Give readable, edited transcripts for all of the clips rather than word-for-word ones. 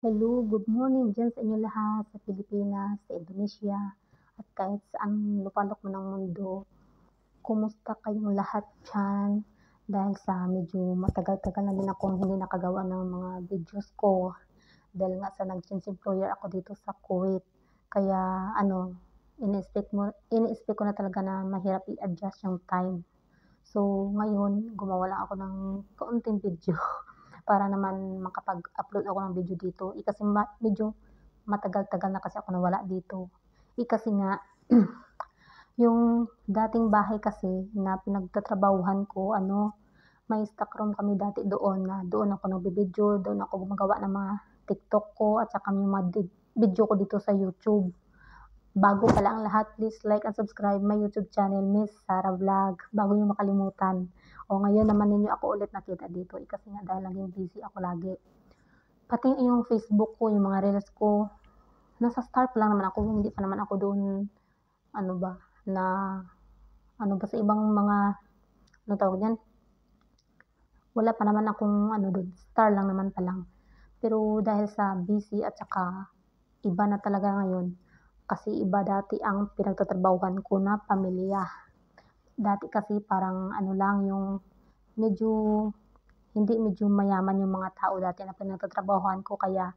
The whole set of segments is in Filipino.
Hello, good morning diyan sa inyo lahat sa Pilipinas, sa Indonesia, at kahit saang lupalok man ng mundo. Kumusta kayong lahat diyan? Dahil sa medyo matagal-tagal na din akong hindi nakagawa ng mga videos ko, dahil nga sa nag-change employer ako dito sa Kuwait. Kaya ano, ini-expect ko na talaga na mahirap i-adjust yung time. So, ngayon gumawa lang ako ng kaunting video para naman makapag-upload ako ng video dito. Kasi medyo matagal-tagal na kasi ako nawala dito. Kasi nga yung dating bahay kasi na pinagtatrabahuhan ko ano, may stock room kami dati doon na doon ako nagvi-video, doon ako gumagawa ng mga TikTok ko at saka yung mga video ko dito sa YouTube. Bago pala ang lahat, please like and subscribe my YouTube channel, Miss Sarah Vlog, bago niyo makalimutan. O ngayon naman ninyo ako ulit nakita dito, kasi nga dahil naging busy ako lagi. Pati yung Facebook ko, yung mga reels ko, nasa start pa lang naman ako, hindi pa naman ako doon, ano ba, na, ano ba sa ibang mga, ano tawag yan, wala pa naman akong, ano doon, star lang naman pa lang. Pero dahil sa busy at saka iba na talaga ngayon, kasi iba dati ang pinagtatrabahuhan ko na pamilya. Dati kasi parang ano lang yung medyo medyo mayaman yung mga tao dati na pinagtatrabahuhan ko kaya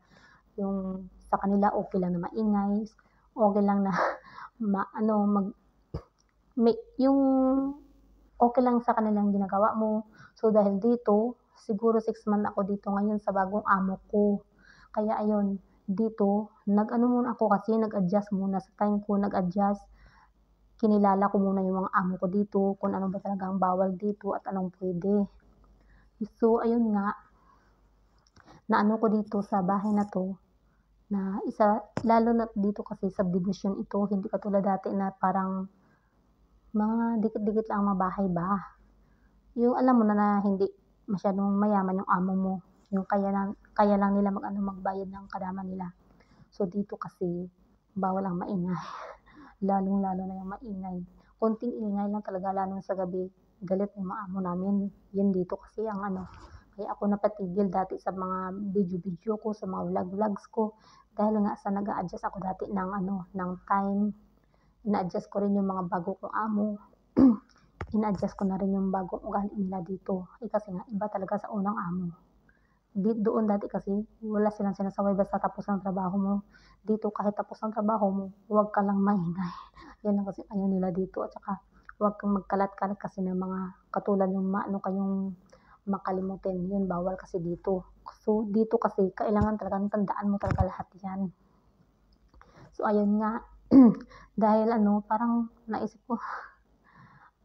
yung sa kanila okey lang na maingay, okey lang na ano yung okey lang sa kanilang ginagawa mo. So dahil dito, siguro 6 months ako dito ngayon sa bagong amo ko. Kaya ayun, dito nag-ano muna ako kasi nag-adjust muna sa time ko, nag-adjust. Kinilala ko muna yung mga amo ko dito, kung ano ba talaga ang bawal dito at anong puwede. So ayun nga, naano ko dito sa bahay na 'to, na isa lalo na't dito kasi subdivision ito, hindi katulad dati na parang mga dikit-dikit lang ang mga bahay ba. Yung alam mo na na hindi masyadong mayaman yung amo mo, yung kaya lang nila mag-ano, magbayad ng kadama nila. So dito kasi bawal ang maingay, lalong-lalo na yung maingay. Konting ingay lang talaga lalo na sa gabi, galit yung mga amo namin. Yun dito kasi ang ano, kaya ako napatigil dati sa mga video-video ko, sa mga vlogs ko, dahil nga sa nag-a-adjust ako dati ng ano, ng time. Ina-adjust ko rin yung mga bago kong amo. Ina-adjust ko na rin yung bagong ugali nila dito. Kasi nga iba talaga sa unang amo. Doon dati kasi wala silang sinasaway basta tapos ang trabaho mo. Dito kahit tapos ang trabaho mo, huwag ka lang maingay. Yan ang kasi ayaw nila dito at saka huwag kang magkalat-kalat kasi ng mga katulad yung maano kayong makalimutin, yun bawal kasi dito. So dito kasi kailangan talagang tandaan mo talaga lahat yan. So ayun nga, dahil ano, parang naisip ko,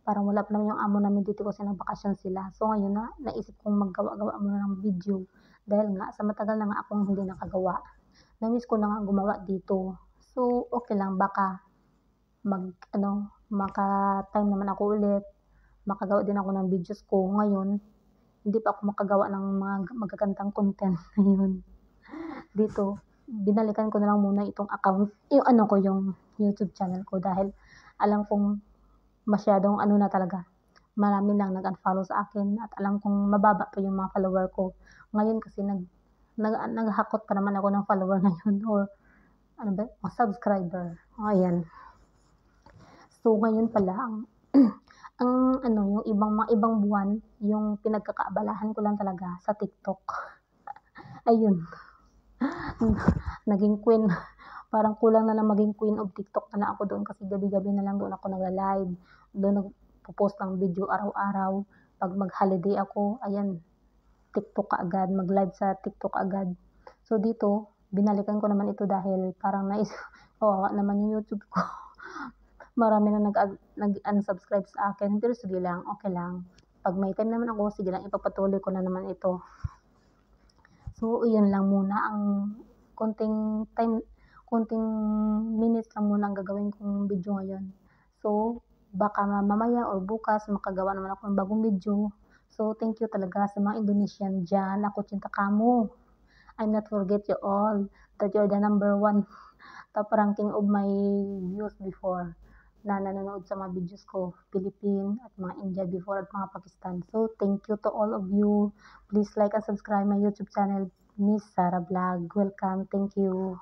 parang wala pa naman yung amo namin dito kasi nagbakasyon sila. So ngayon naisip kong maggawa-gawa muna ng video dahil nga sa matagal na nga akong hindi nakagawa. Na-miss ko na nga gumawa dito. So okey lang baka mag-ano, maka-time naman ako ulit, makagawa din ako ng videos ko. Ngayon, hindi pa ako makagawa ng mga magagandang content ngayon. Dito, binalikan ko na lang muna itong account, yung ano ko, yung YouTube channel ko dahil alam kong masyadong ano na talaga, marami nang nag-unfollow sa akin at alam kong mababa pa yung mga follower ko. Ngayon kasi naghakot pa naman ako ng follower ngayon or ano ba, subscriber, ayan. So ngayon pala ang ano, yung mga ibang buwan, yung pinagkakaabalahan ko lang talaga sa TikTok. Ayun, naging queen, parang kulang na lang maging queen of TikTok na lang ako doon kasi gabi-gabi na lang doon ako nagla-live, doon nagpo-post ng video araw-araw. 'Pag mag-holiday ako, ayan, TikTok kaagad, mag-live sa TikTok agad. So dito, binalikan ko naman ito dahil parang kawawa naman yung YouTube ko. Marami na nag-unsubscribe sa akin, pero sige lang, okey lang. 'Pag may time naman ako, sige lang ipagpatuloy ko na naman ito. So iyon lang muna ang konting minutes lang muna ang gagawin kong video ngayon. So baka mamaya or bukas makagawa naman ako ng bagong video. So thank you talaga sa mga Indonesian diyan, ako chinta kamo. I'm not forget you all, that you're the number one top ranking of my views before na nanonood sa mga videos ko, Philippine at mga India before at mga Pakistan. So thank you to all of you. Please like and subscribe my YouTube channel, Miss Sara Vlog. Welcome, thank you.